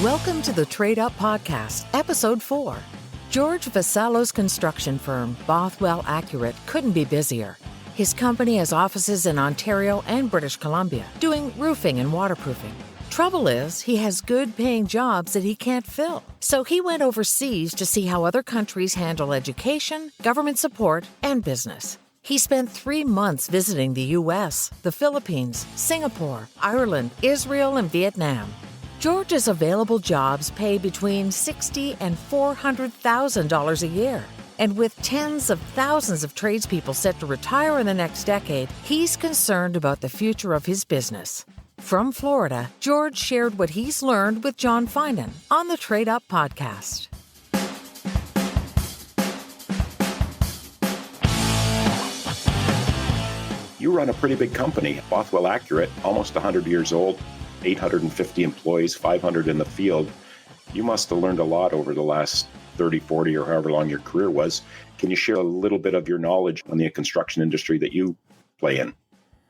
Welcome to the Trade Up Podcast, Episode 4. George Vassallo's construction firm, Bothwell-Accurate, couldn't be busier. His company has offices in Ontario and British Columbia, doing roofing and waterproofing. Trouble is, he has good-paying jobs that he can't fill. So he went overseas to see how other countries handle education, government support, and business. He spent 3 months visiting the U.S., the Philippines, Singapore, Ireland, Israel, and Vietnam. George's available jobs pay between $60,000 and $400,000 a year. And with tens of thousands of tradespeople set to retire in the next decade, he's concerned about the future of his business. From Florida, George shared what he's learned with John Finan on the Trade Up Podcast. You run a pretty big company, Bothwell-Accurate, almost 100 years old, 850 employees, 500 in the field. You must have learned a lot over the last 30, 40, or however long your career was. Can you share a little bit of your knowledge on the construction industry that you play in?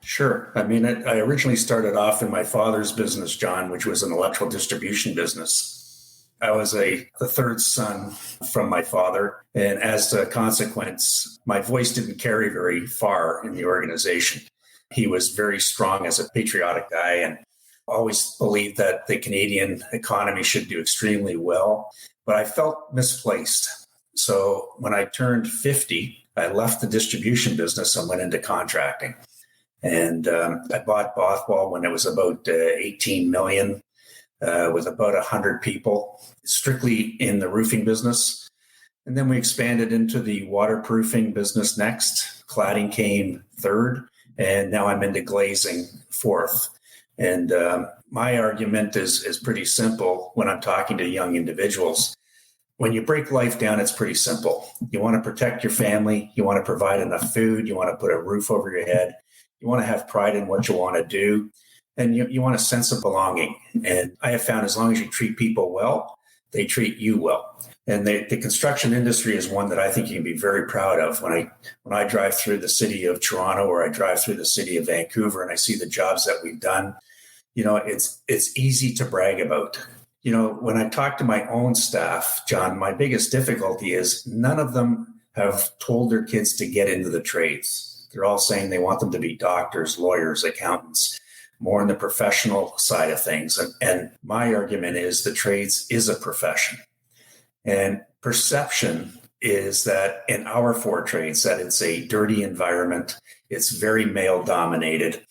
Sure. I mean, I originally started off in my father's business, John, which was an electrical distribution business. I was the third son from my father. And as a consequence, my voice didn't carry very far in the organization. He was very strong as a patriotic guy and always believed that the Canadian economy should do extremely well. But I felt misplaced. So when I turned 50, I left the distribution business and went into contracting. And I bought Bothwell when it was about 18 million, with about 100 people, strictly in the roofing business. And then we expanded into the waterproofing business next. Cladding came third, and now I'm into glazing fourth. And my argument is pretty simple when I'm talking to young individuals. When you break life down, it's pretty simple. You want to protect your family. You want to provide enough food. You want to put a roof over your head. You want to have pride in what you want to do. And you want a sense of belonging. And I have found as long as you treat people well, they treat you well. And the construction industry is one that I think you can be very proud of. When I drive through the city of Toronto or I drive through the city of Vancouver and I see the jobs that we've done, it's easy to brag about. When I talk to my own staff, John, my biggest difficulty is none of them have told their kids to get into the trades. They're all saying they want them to be doctors, lawyers, accountants, more in the professional side of things. And my argument is the trades is a profession. And perception is that in our four trades, that it's a dirty environment. It's very male dominated.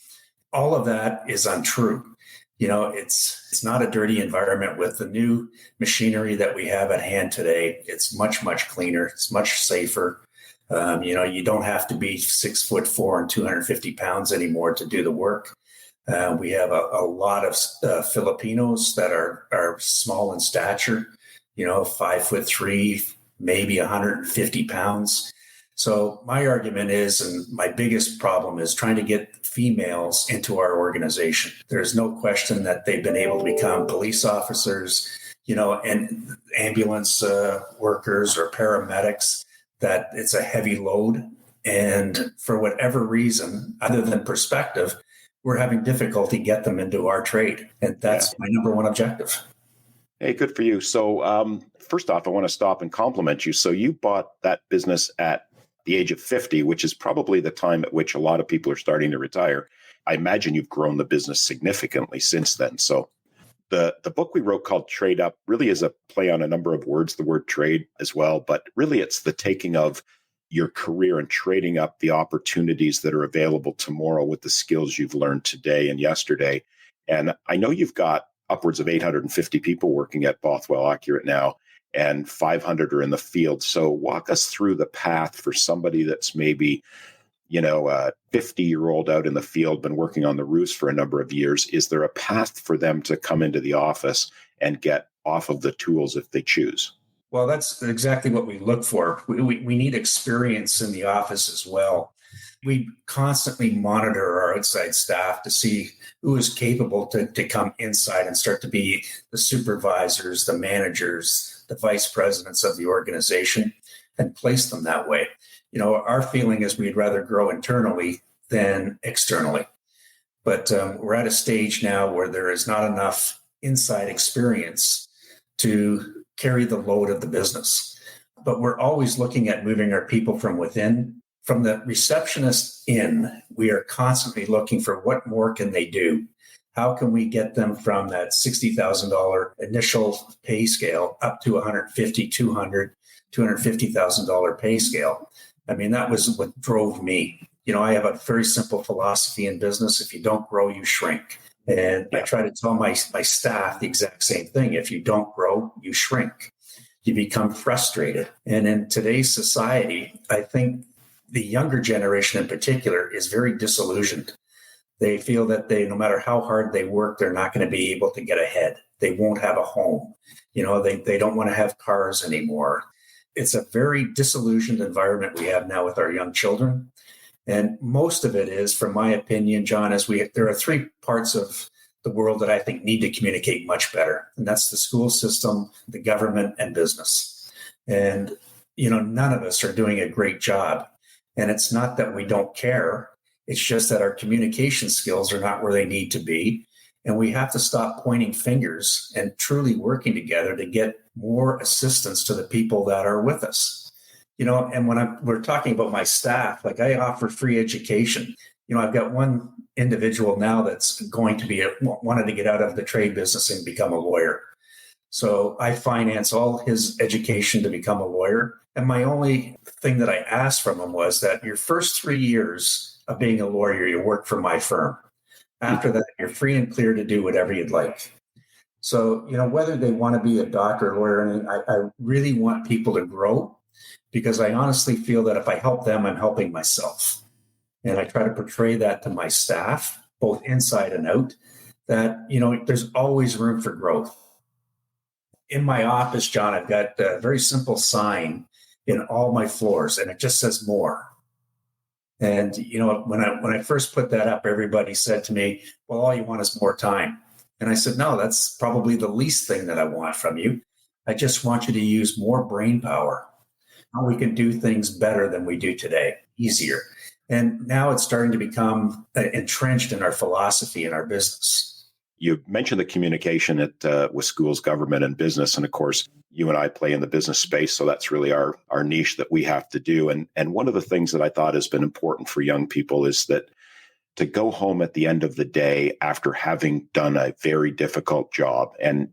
All of that is untrue. It's not a dirty environment. With the new machinery that we have at hand today, it's much, much cleaner. It's much safer. You don't have to be 6'4" and 250 pounds anymore to do the work. We have a lot of Filipinos that are small in stature, 5'3", maybe 150 pounds. So my argument is, and my biggest problem is trying to get females into our organization. There's no question that they've been able to become police officers, and ambulance workers or paramedics, that it's a heavy load. And for whatever reason, other than perspective, we're having difficulty get them into our trade. And that's my number one objective. Hey, good for you. So first off, I want to stop and compliment you. So you bought that business at the age of 50, which is probably the time at which a lot of people are starting to retire. I imagine you've grown the business significantly since then. So the book we wrote called Trade Up really is a play on a number of words, the word trade as well, but really it's the taking of your career and trading up the opportunities that are available tomorrow with the skills you've learned today and yesterday. And I know you've got upwards of 850 people working at Bothwell-Accurate now, and 500 are in the field. So walk us through the path for somebody that's maybe, a 50-year-old out in the field, been working on the roofs for a number of years. Is there a path for them to come into the office and get off of the tools if they choose? Well, that's exactly what we look for. We need experience in the office as well. We constantly monitor our outside staff to see who is capable to come inside and start to be the supervisors, the managers, the vice presidents of the organization, and place them that way. Our feeling is we'd rather grow internally than externally. But we're at a stage now where there is not enough inside experience to carry the load of the business. But we're always looking at moving our people from within. From the receptionist in, we are constantly looking for what more can they do? How can we get them from that $60,000 initial pay scale up to $150,000, $200,000, $250,000 pay scale? I mean, that was what drove me. I have a very simple philosophy in business. If you don't grow, you shrink. And I try to tell my staff the exact same thing. If you don't grow, you shrink. You become frustrated. And in today's society, I think the younger generation in particular is very disillusioned. They feel that no matter how hard they work, they're not going to be able to get ahead. They won't have a home. They don't want to have cars anymore. It's a very disillusioned environment we have now with our young children. And most of it is, from my opinion, John, there are three parts of the world that I think need to communicate much better. And that's the school system, the government, and business. And, none of us are doing a great job. And it's not that we don't care. It's just that our communication skills are not where they need to be. And we have to stop pointing fingers and truly working together to get more assistance to the people that are with us. And when we're talking about my staff, like I offer free education. I've got one individual now that's going to wanted to get out of the trade business and become a lawyer. So I finance all his education to become a lawyer. And my only thing that I asked from him was that your first 3 years of being a lawyer, you work for my firm. After that, you're free and clear to do whatever you'd like. So, whether they want to be a doctor or lawyer, I really want people to grow, because I honestly feel that if I help them, I'm helping myself. And I try to portray that to my staff, both inside and out, that, there's always room for growth. In my office, John, I've got a very simple sign in all my floors, and it just says more. And, when I first put that up, everybody said to me, well, all you want is more time. And I said, no, that's probably the least thing that I want from you. I just want you to use more brain power. How we can do things better than we do today, easier. And now it's starting to become entrenched in our philosophy and our business. You mentioned the communication with schools, government, and business. And of course, you and I play in the business space. So that's really our niche that we have to do. And one of the things that I thought has been important for young people is that to go home at the end of the day after having done a very difficult job. And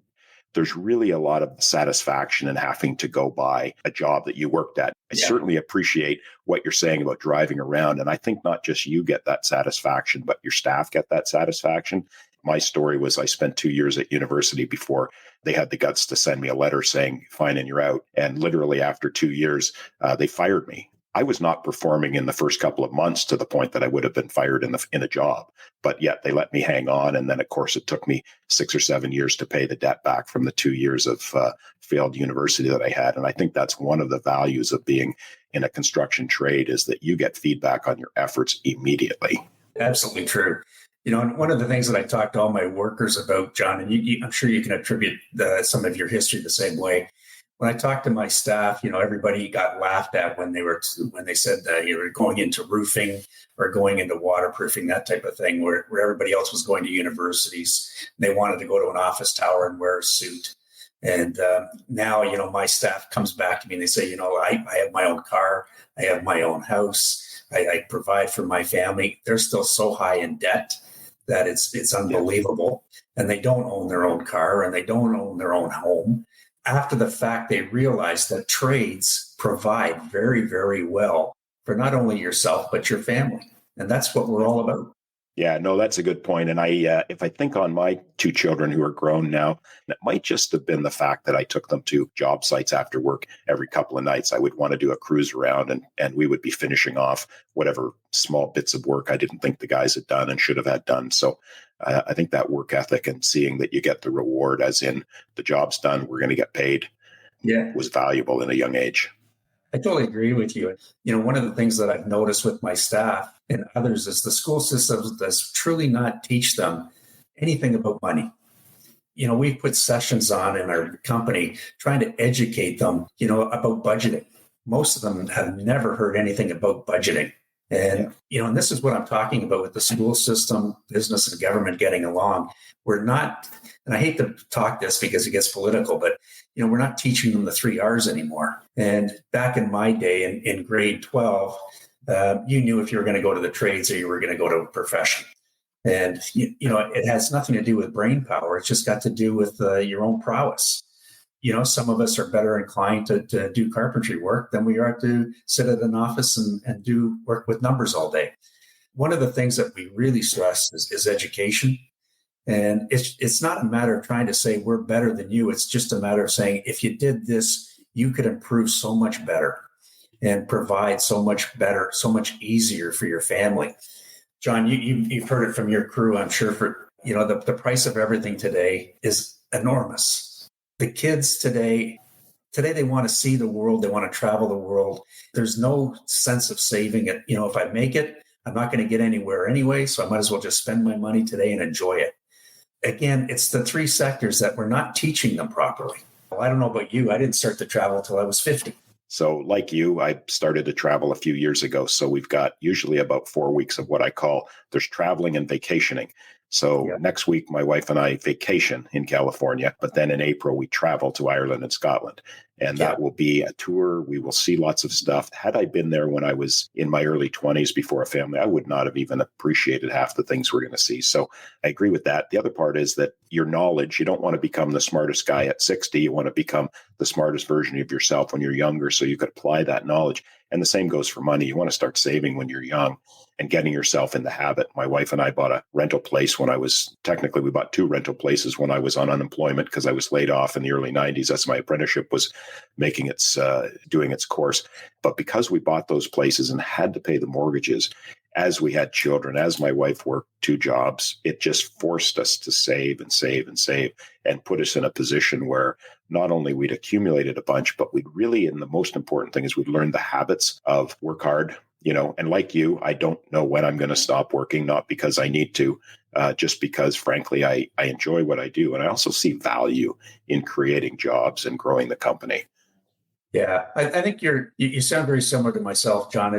there's really a lot of satisfaction in having to go by a job that you worked at. I certainly appreciate what you're saying about driving around. And I think not just you get that satisfaction, but your staff get that satisfaction. My story was I spent 2 years at university before they had the guts to send me a letter saying, fine, and you're out. And literally after 2 years, they fired me. I was not performing in the first couple of months to the point that I would have been fired in a job, but yet they let me hang on. And then, of course, it took me 6 or 7 years to pay the debt back from the 2 years of failed university that I had. And I think that's one of the values of being in a construction trade, is that you get feedback on your efforts immediately. Absolutely true. And one of the things that I talk to all my workers about, John, and I'm sure you can attribute some of your history the same way. When I talk to my staff, everybody got laughed at when they said that you were going into roofing or going into waterproofing, that type of thing, where everybody else was going to universities. They wanted to go to an office tower and wear a suit. And now, my staff comes back to me and they say, I have my own car, I have my own house, I provide for my family. They're still so high in debt that it's unbelievable. And they don't own their own car and they don't own their own home. After the fact, they realize that trades provide very, very well for not only yourself, but your family. And that's what we're all about. Yeah, no, that's a good point. And if I think on my 2 children who are grown now, it might just have been the fact that I took them to job sites after work every couple of nights. I would want to do a cruise around and we would be finishing off whatever small bits of work I didn't think the guys had done and should have had done. So I think that work ethic and seeing that you get the reward, as in the job's done, we're going to get paid, was valuable in a young age. I totally agree with you. One of the things that I've noticed with my staff and others is the school system does truly not teach them anything about money. We've put sessions on in our company trying to educate them, about budgeting. Most of them have never heard anything about budgeting. And, and this is what I'm talking about with the school system, business and government getting along. We're not, and I hate to talk this because it gets political, but, we're not teaching them the 3 R's anymore. And back in my day in grade 12, you knew if you were going to go to the trades or you were going to go to a profession. And, it has nothing to do with brain power. It's just got to do with your own prowess. Some of us are better inclined to do carpentry work than we are to sit at an office and do work with numbers all day. One of the things that we really stress is education. And it's not a matter of trying to say we're better than you. It's just a matter of saying, if you did this, you could improve so much better and provide so much better, so much easier for your family. John, you've heard it from your crew, I'm sure, for, the price of everything today is enormous. The kids today they want to see the world. They want to travel the world. There's no sense of saving it. If I make it, I'm not going to get anywhere anyway, so I might as well just spend my money today and enjoy it. Again, it's the 3 sectors that we're not teaching them properly. Well, I don't know about you. I didn't start to travel till I was 50. So like you, I started to travel a few years ago. So we've got usually about 4 weeks of what I call there's traveling and vacationing. So next week, my wife and I vacation in California, but then in April, we travel to Ireland and Scotland. And that will be a tour. We will see lots of stuff. Had I been there when I was in my early 20s before a family, I would not have even appreciated half the things we're going to see. So I agree with that. The other part is that your knowledge, you don't want to become the smartest guy at 60. You want to become the smartest version of yourself when you're younger so you could apply that knowledge. And the same goes for money. You want to start saving when you're young and getting yourself in the habit. My wife and I bought a rental place when we bought 2 rental places when I was on unemployment because I was laid off in the early 90s. That's my apprenticeship was doing its course. But because we bought those places and had to pay the mortgages, as we had children, as my wife worked 2 jobs, it just forced us to save and save and save and put us in a position where not only we'd accumulated a bunch, but we'd really, and the most important thing is we'd learned the habits of work hard, and like you, I don't know when I'm going to stop working, not because I need to, just because, frankly, I enjoy what I do. And I also see value in creating jobs and growing the company. Yeah, I think you sound very similar to myself, John.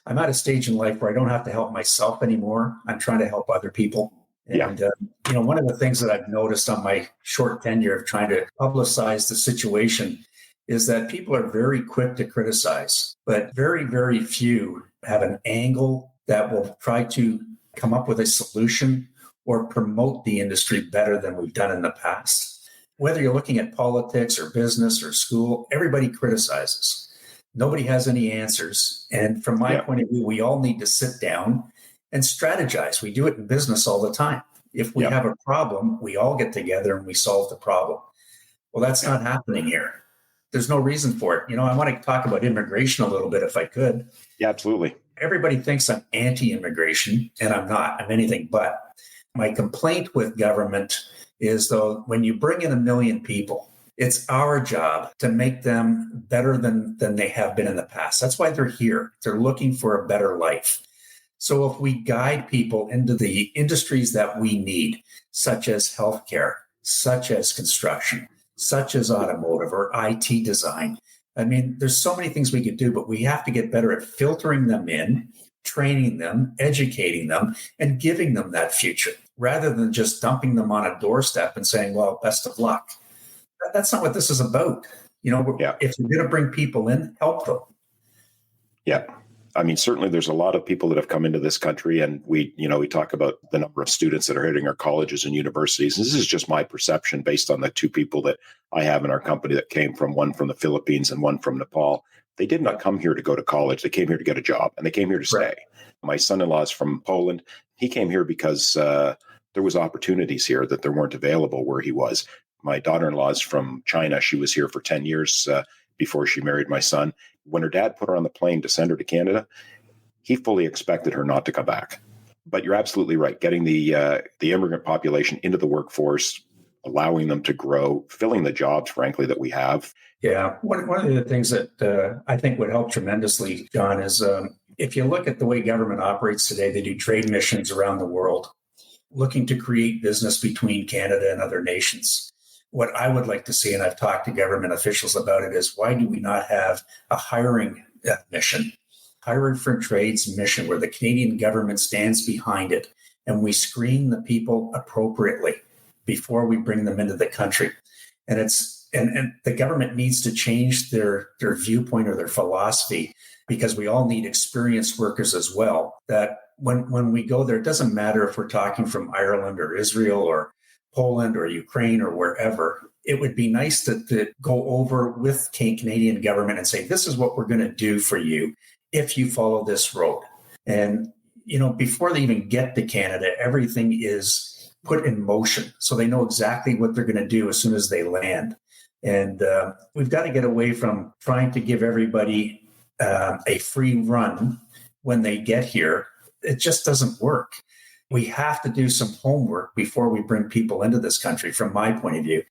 I'm at a stage in life where I don't have to help myself anymore. I'm trying to help other people. And, one of the things that I've noticed on my short tenure of trying to publicize the situation is that people are very quick to criticize, but very, very few have an angle that will try to come up with a solution or promote the industry better than we've done in the past. Whether you're looking at politics or business or school, everybody criticizes. Nobody has any answers. And from my point of view, we all need to sit down and strategize. We do it in business all the time. If we have a problem, we all get together and we solve the problem. Well, that's not happening here. There's no reason for it. I want to talk about immigration a little bit if I could. Yeah, absolutely. Everybody thinks I'm anti-immigration, and I'm not. I'm anything but. My complaint with government is, though, when you bring in 1 million people, it's our job to make them better than they have been in the past. That's why they're here. They're looking for a better life. So if we guide people into the industries that we need, such as healthcare, such as construction, such as automotive or IT design, there's so many things we could do, but we have to get better at filtering them in, training them, educating them, and giving them that future, rather than just dumping them on a doorstep and saying, well, best of luck. That's not what this is about. If you're going to bring people in, help them. Yeah. Certainly there's a lot of people that have come into this country, and we talk about the number of students that are hitting our colleges and universities. And this is just my perception based on the 2 people that I have in our company that came from, one from the Philippines and one from Nepal. They did not come here to go to college. They came here to get a job, and they came here to stay. My son-in-law is from Poland. He came here because there was opportunities here that there weren't available where he was. My daughter-in-law is from China. She was here for 10 years before she married my son. When her dad put her on the plane to send her to Canada, he fully expected her not to come back. But you're absolutely right. Getting the immigrant population into the workforce, allowing them to grow, filling the jobs, frankly, that we have. Yeah. One of the things that I think would help tremendously, John, is if you look at the way government operates today, they do trade missions around the world, looking to create business between Canada and other nations. What I would like to see, and I've talked to government officials about it, is why do we not have a hiring mission Pirate for Trade's mission, where the Canadian government stands behind it, and we screen the people appropriately before we bring them into the country. And and the government needs to change their viewpoint or their philosophy, because we all need experienced workers as well. That when we go there, it doesn't matter if we're talking from Ireland or Israel or Poland or Ukraine or wherever. It would be nice to go over with Canadian government and say, this is what we're going to do for you if you follow this road. And, before they even get to Canada, everything is put in motion. So they know exactly what they're going to do as soon as they land. And we've got to get away from trying to give everybody a free run when they get here. It just doesn't work. We have to do some homework before we bring people into this country, from my point of view.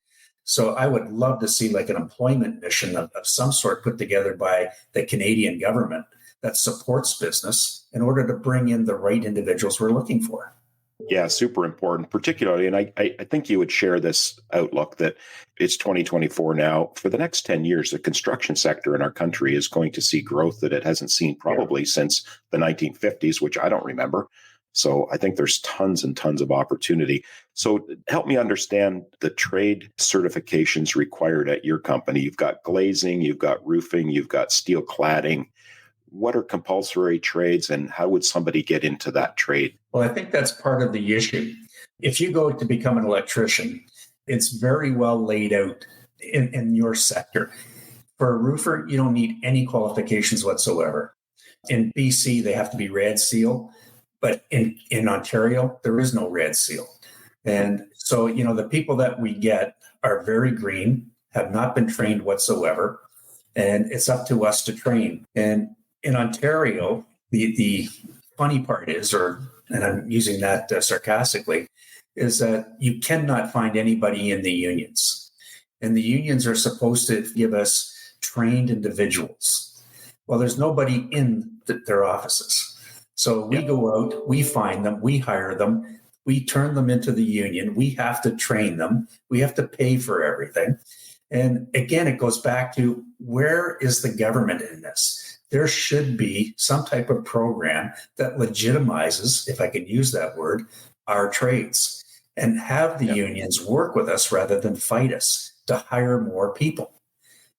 So I would love to see like an employment mission of some sort put together by the Canadian government that supports business in order to bring in the right individuals we're looking for. Yeah, super important, particularly. And I think you would share this outlook that it's 2024 now. For the next 10 years, the construction sector in our country is going to see growth that it hasn't seen probably since the 1950s, which I don't remember. So I think there's tons and tons of opportunity. So help me understand the trade certifications required at your company. You've got glazing, you've got roofing, you've got steel cladding. What are compulsory trades, and how would somebody get into that trade? Well, I think that's part of the issue. If you go to become an electrician, it's very well laid out in your sector. For a roofer, you don't need any qualifications whatsoever. In BC, they have to be red seal, but in Ontario, there is no red seal. And so, the people that we get are very green, have not been trained whatsoever, and it's up to us to train. And in Ontario, the funny part is, and I'm using that sarcastically, is that you cannot find anybody in the unions. And the unions are supposed to give us trained individuals. Well, there's nobody in their offices. So we go out, we find them, we hire them, we turn them into the union. We have to train them. We have to pay for everything. And again, it goes back to, where is the government in this? There should be some type of program that legitimizes, if I can use that word, our trades, and have the unions work with us rather than fight us to hire more people.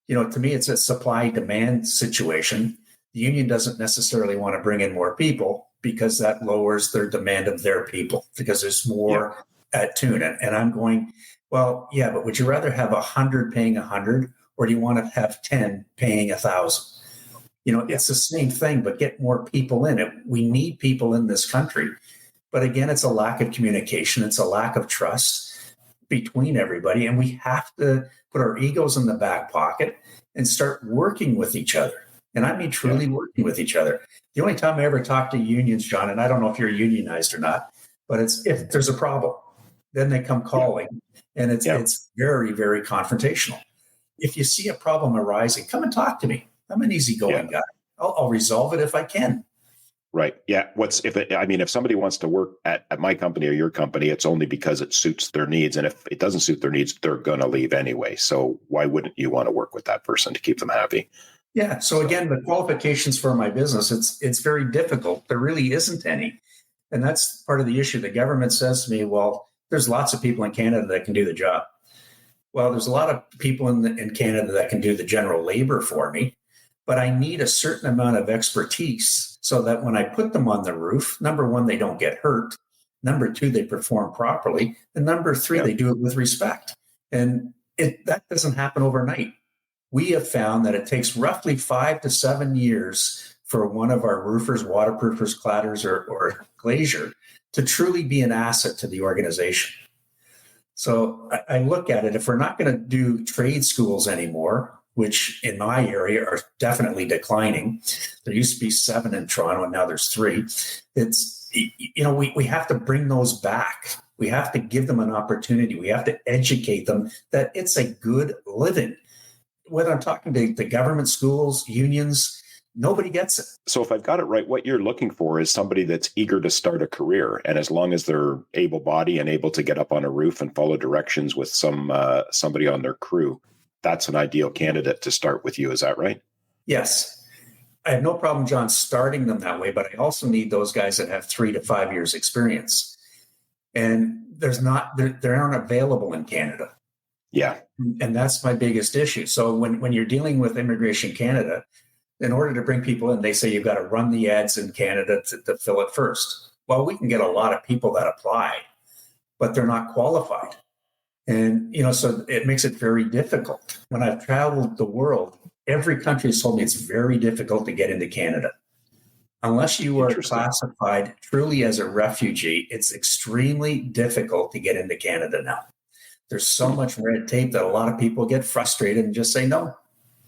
To me, it's a supply-demand situation. The union doesn't necessarily want to bring in more people because that lowers their demand of their people, because there's more at tune. And I'm going, well, yeah, but would you rather have 100 paying 100, or do you want to have 10 paying 1,000? It's the same thing, but get more people in it. We need people in this country. But again, it's a lack of communication. It's a lack of trust between everybody. And we have to put our egos in the back pocket and start working with each other. And I mean, truly working with each other. The only time I ever talk to unions, John, and I don't know if you're unionized or not, but it's if there's a problem, then they come calling, and it's very, very confrontational. If you see a problem arising, come and talk to me. I'm an easygoing guy. I'll resolve it if I can. Right. Yeah. If somebody wants to work at my company or your company, it's only because it suits their needs. And if it doesn't suit their needs, they're going to leave anyway. So why wouldn't you want to work with that person to keep them happy? Yeah. So again, the qualifications for my business, it's very difficult. There really isn't any. And that's part of the issue. The government says to me, well, there's lots of people in Canada that can do the job. Well, there's a lot of people in Canada that can do the general labor for me. But I need a certain amount of expertise so that when I put them on the roof, number one, they don't get hurt. Number two, they perform properly. And number three, they do it with respect. And that doesn't happen overnight. We have found that it takes roughly 5 to 7 years for one of our roofers, waterproofers, cladders, or glazier to truly be an asset to the organization. So I look at it, if we're not going to do trade schools anymore, which in my area are definitely declining. There used to be 7 in Toronto, and now there's 3. We have to bring those back. We have to give them an opportunity. We have to educate them that it's a good living. Whether I'm talking to the government schools, unions, nobody gets it. So if I've got it right, what you're looking for is somebody that's eager to start a career. And as long as they're able-bodied and able to get up on a roof and follow directions with somebody on their crew, that's an ideal candidate to start with you. Is that right? Yes. I have no problem, John, starting them that way, but I also need those guys that have 3 to 5 years experience. And they aren't available in Canada. Yeah. And that's my biggest issue. So when you're dealing with Immigration Canada, in order to bring people in, they say you've got to run the ads in Canada to fill it first. Well, we can get a lot of people that apply, but they're not qualified. And, so it makes it very difficult. When I've traveled the world, every country has told me it's very difficult to get into Canada. Unless you are classified truly as a refugee, it's extremely difficult to get into Canada now. There's so much red tape that a lot of people get frustrated and just say no.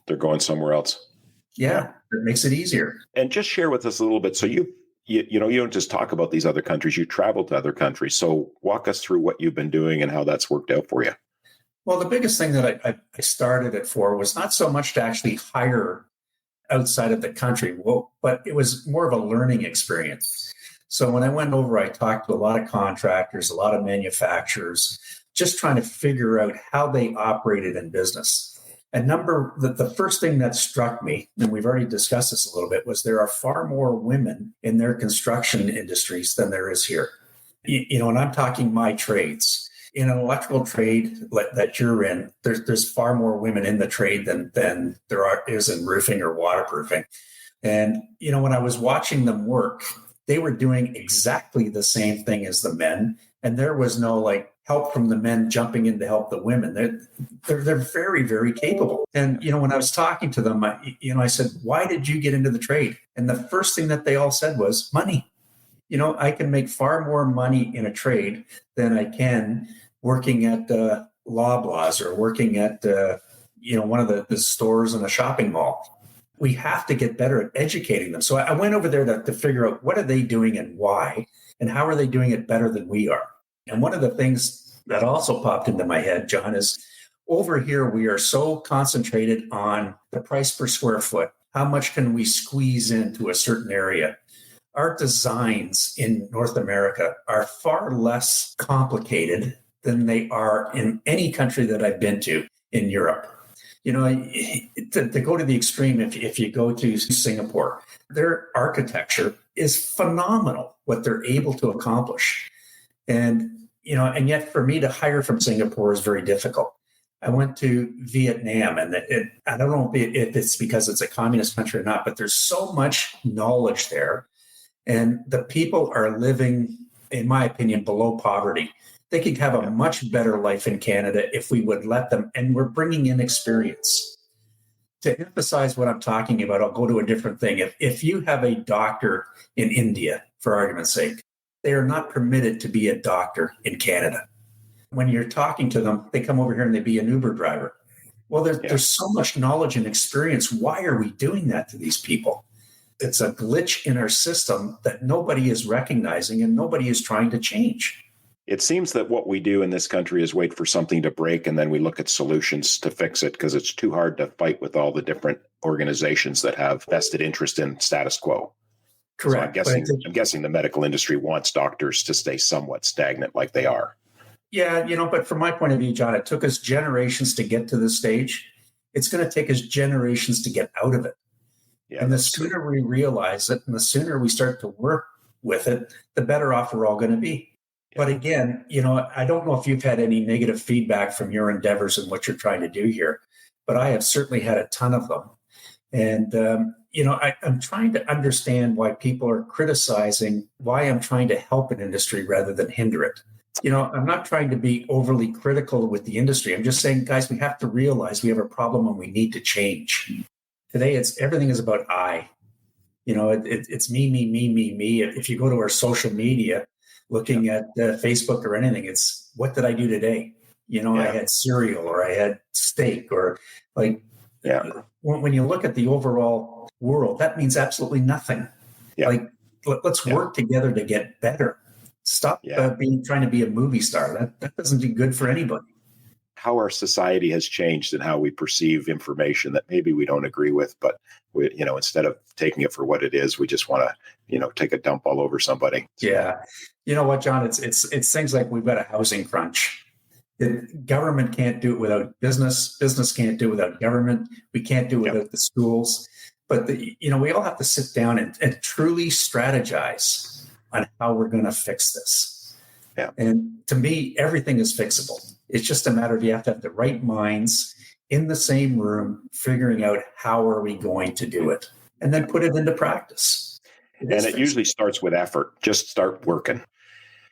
They're going somewhere else. Yeah, it makes it easier. And just share with us a little bit. So you don't just talk about these other countries, you travel to other countries. So walk us through what you've been doing and how that's worked out for you. Well, the biggest thing that I started it for was not so much to actually hire outside of the country, but it was more of a learning experience. So when I went over, I talked to a lot of contractors, a lot of manufacturers, just trying to figure out how they operated in business. The first thing that struck me, and we've already discussed this a little bit, was there are far more women in their construction industries than there is here. And I'm talking my trades. In an electrical trade that you're in, there's far more women in the trade than there is in roofing or waterproofing. And, when I was watching them work, they were doing exactly the same thing as the men. And there was no help from the men jumping in to help the women. They're very, very capable. And, when I was talking to them, I said, why did you get into the trade? And the first thing that they all said was money. I can make far more money in a trade than I can working at Loblaws or working at, one of the stores in a shopping mall. We have to get better at educating them. So I went over there to figure out what are they doing and why, and how are they doing it better than we are. And one of the things that also popped into my head, John, is over here, we are so concentrated on the price per square foot. How much can we squeeze into a certain area? Our designs in North America are far less complicated than they are in any country that I've been to in Europe. To go to the extreme, if you go to Singapore, their architecture is phenomenal, what they're able to accomplish. And yet for me to hire from Singapore is very difficult. I went to Vietnam, and I don't know if it's because it's a communist country or not, but there's so much knowledge there. And the people are living, in my opinion, below poverty. They could have a much better life in Canada if we would let them. And we're bringing in experience. To emphasize what I'm talking about, I'll go to a different thing. If you have a doctor in India, for argument's sake, they are not permitted to be a doctor in Canada. When you're talking to them, they come over here and they be an Uber driver. Well, there's so much knowledge and experience. Why are we doing that to these people? It's a glitch in our system that nobody is recognizing and nobody is trying to change. It seems that what we do in this country is wait for something to break and then we look at solutions to fix it because it's too hard to fight with all the different organizations that have vested interest in status quo. Correct. So I'm guessing the medical industry wants doctors to stay somewhat stagnant like they are. Yeah, but from my point of view, John, it took us generations to get to this stage. It's going to take us generations to get out of it. Yeah, and the sooner we realize it and the sooner we start to work with it, the better off we're all going to be. But again, I don't know if you've had any negative feedback from your endeavors and what you're trying to do here, but I have certainly had a ton of them. And, I'm trying to understand why people are criticizing why I'm trying to help an industry rather than hinder it. I'm not trying to be overly critical with the industry. I'm just saying, guys, we have to realize we have a problem and we need to change. Today, everything is about I. It's me. If you go to our social media, looking at Facebook or anything, it's what did I do today? I had cereal or I had steak or when you look at the overall world, that means absolutely nothing. Yeah. Let's work together to get better. Stop trying to be a movie star. That doesn't do good for anybody. How our society has changed and how we perceive information that maybe we don't agree with, but we, instead of taking it for what it is, we just want to, take a dump all over somebody. Yeah. You know what, John? It's things like we've got a housing crunch. Government can't do it without business. Business can't do it without government. We can't do it without the schools. But we all have to sit down and truly strategize on how we're going to fix this. Yeah. And to me, everything is fixable. It's just a matter of you have to have the right minds in the same room, figuring out how are we going to do it, and then put it into practice. It usually starts with effort. Just start working.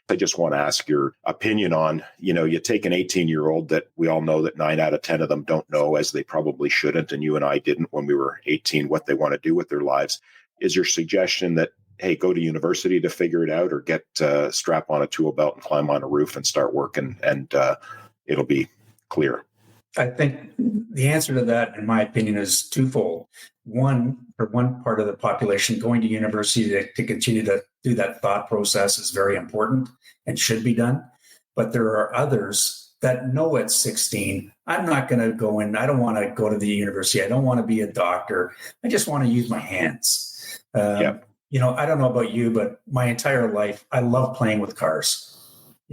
I just want to ask your opinion on, you take an 18-year-old that we all know that 9 out of 10 of them don't know, as they probably shouldn't, and you and I didn't when we were 18, what they want to do with their lives. Is your suggestion that, hey, go to university to figure it out, or get strap on a tool belt and climb on a roof and start working, and it'll be clear? I think the answer to that, in my opinion, is twofold. One, for one part of the population, going to university to continue to do that thought process is very important and should be done. But there are others that know at 16, I'm not going to go in. I don't want to go to the university. I don't want to be a doctor. I just want to use my hands. I don't know about you, but my entire life, I love playing with cars.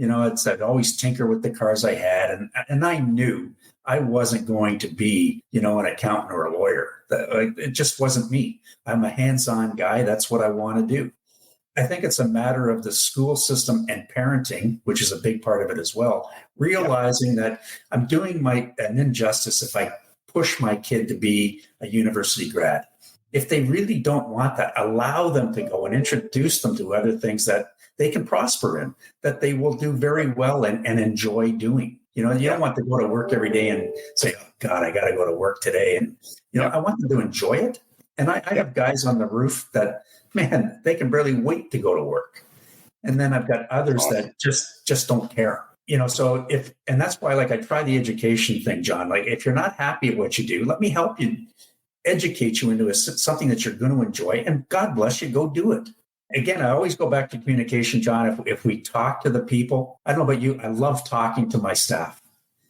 I'd always tinker with the cars I had. And I knew I wasn't going to be, an accountant or a lawyer. It just wasn't me. I'm a hands-on guy. That's what I want to do. I think it's a matter of the school system and parenting, which is a big part of it as well, realizing that I'm doing an injustice if I push my kid to be a university grad. If they really don't want that, allow them to go and introduce them to other things that they can prosper in, that they will do very well and enjoy doing. You don't want to go to work every day and say, oh, God, I got to go to work today. And, I want them to enjoy it. And I have guys on the roof that, man, they can barely wait to go to work. And then I've got others that just don't care. And that's why, I try the education thing, John. If you're not happy at what you do, let me help you educate you into something that you're going to enjoy. And God bless you, go do it. Again, I always go back to communication, John. If we talk to the people, I don't know about you, I love talking to my staff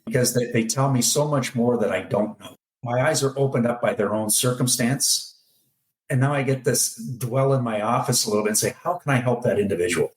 because they tell me so much more that I don't know. My eyes are opened up by their own circumstance. And now I get this dwell in my office a little bit and say, how can I help that individual?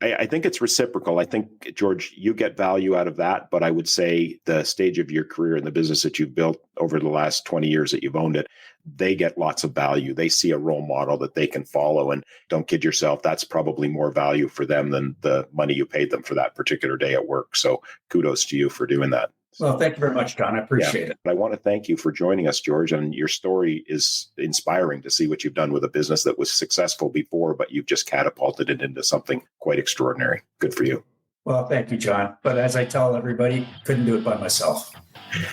I think it's reciprocal. I think, George, you get value out of that. But I would say the stage of your career and the business that you've built over the last 20 years that you've owned it, they get lots of value. They see a role model that they can follow. And don't kid yourself, that's probably more value for them than the money you paid them for that particular day at work. So kudos to you for doing that. Well, thank you very much, John. I appreciate it. I want to thank you for joining us, George. And your story is inspiring to see what you've done with a business that was successful before, but you've just catapulted it into something quite extraordinary. Good for you. Well, thank you, John. But as I tell everybody, couldn't do it by myself.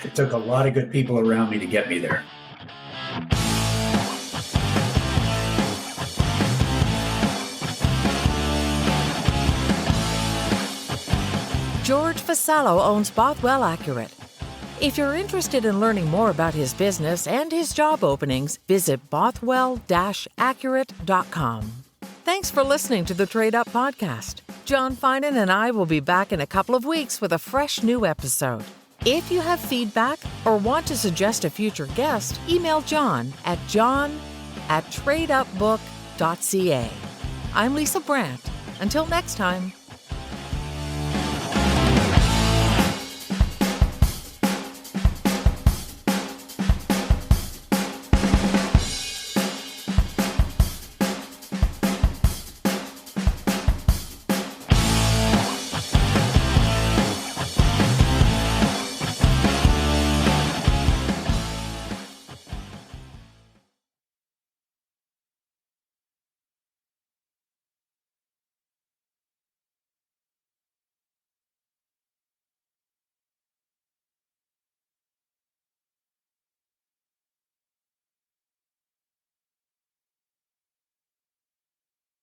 It took a lot of good people around me to get me there. George Vassallo owns Bothwell-Accurate. If you're interested in learning more about his business and his job openings, visit Bothwell-Accurate.com. Thanks for listening to the Trade Up Podcast. John Finan and I will be back in a couple of weeks with a fresh new episode. If you have feedback or want to suggest a future guest, email John at tradeupbook.ca. I'm Lisa Brandt. Until next time.